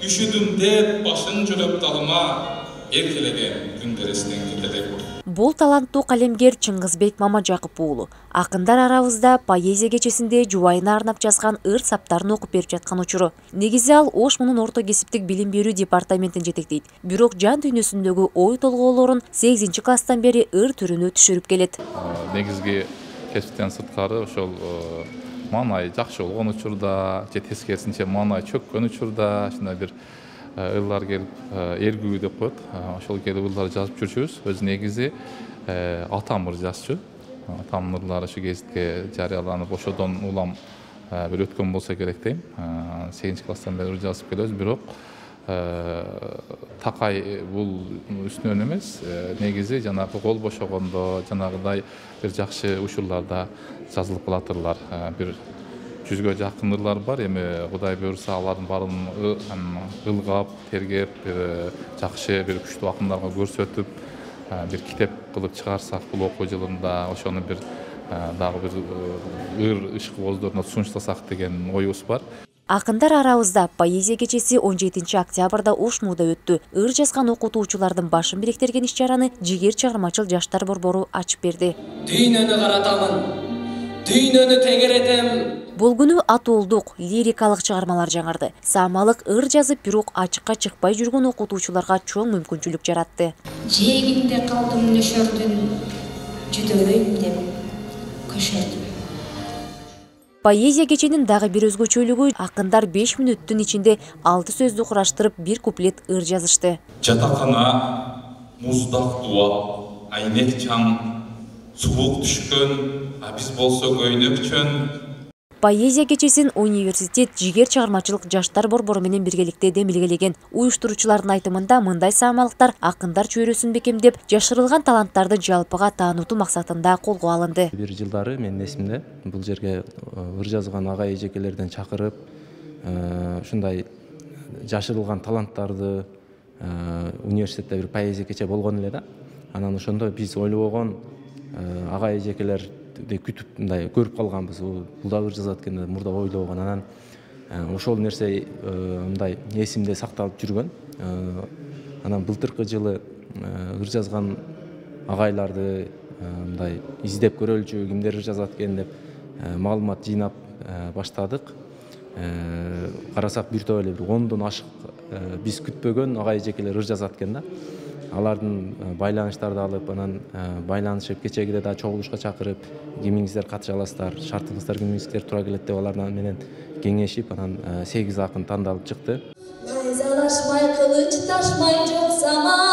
Түшүдүмде башын жүрөп далыма, эркелеген күндерестен кетедек. Бул таланттуу калемгер Чыңгызбек Мамажакып уулу. Акындар арабызда поэзия кечесинде жубайына арнап жазган ыр саптарын окуп берип жаткан учуру. Негизи ал Ош мунун орто кесиптик билим берүү департаментин жетектейт. Бирок жан дүйнөсүндөгү ой толгоолорун 8-класстан бери ыр түрүнө түшүрүп келет. Негизги кесиптен сырткары ошол маанай жакшы болгон учурда, же тескерисинче маанай чөккөн учурда ушундай бир ыллар келип, эргүү деп коет. Ошол келип ыллар жазып жүрчүбүз. Өзү негизи атам ыр жазчу. Атамдын ырлары ушу гезитке жарыяланып, ошодон улам бир өткөн болсо керек дейм. 8-класстан бери ыр жазып келебиз, бирок такай бул үстүнөн эмес, негизи жанагы кол бошогондо, жанагыдай бир жакшы учурларда жазылып калат ырлар. Бир 100гө жакын ырлар бар. Эми Кудай буйрса алардын баарын ылгап, тергеп, жакшы бир күчтүү акындарга көрсөтүп, бир китеп кылып чыгарсак бул окуу жылында, ошону бир дагы бир ыр ишкыбоздоруна сунуштасак деген оюбуз бар. Акындар арабызда поэзия кечеси 17-октябрда Ош мууда өттү. Ыр жазган окутуучулардын башын бириктерген иш-чараны Жигер чыгармачыл жаштар борбору ачып берди. Дүйнөнү каратамын, дүйнөнү тегеретем. Бул күнү атуулдук, лирикалык чыгармалар жаңырды. Саамалык ыр жазып, бирок ачыкка чыкпай жүргөн окутуучуларга чоң мүмкүнчүлүк жаратты. Жээгинде калдым нөшөрдүн, жүдөйм деп көшөрдүм. Поэзия кеченин дагы бир өзгөчөлүгү акындар 5 мүнөттүн ичинде 6 сөздү кураштырып, бир куплет ыр жазышты. Жатакана, муздак дуа, айнек чаң, суук түшкөн, биз болсо көйнөкчөн. Поэзия кечесин университет Жигер чыгармачылык жаштар борбору менен биргеликте демилгелеген. Уюштуруучулардын айтымында мындай саамалыктар акындар чөйрөсүн бекемдеп, жашырылган таланттарды жалпыга таанутуу максатында колго алынды. Бир жылдары менин эсимде бул жерге ыр жазган ага эжекелерден чакырып, ушундай жашырылган таланттарды университетте бир поэзия кече болгон эле да. Анан ошондо биз ойлобогон ага эжекелер күтүп мындай көрүп калганбыз. Бул да ыр жазат экен деп мурда ойлогон. Анан ошол нерсе мындай эсимде сакталып жүргөн. Анан былтыркы жылы ыр жазган агайларды мындай издеп көрөлүчү, кимдер ыр жазат экен деп маалымат жыйнап баштадык. Карасак бир топ эле 10дон ашык биз күтпөгөн ага эжекелер ыр жазат экен да. Алардын байланыштарды алып, анан байланышып, кечегиде да чогулушка чакырып, кимиңиздер катыша аласыздар, шартыңыздар кимиңиздер туура келет деп алардан менен кеңешип, анан 8 акын тандалып чыкты. Найзалашмай, кылыч ташмай жок заман.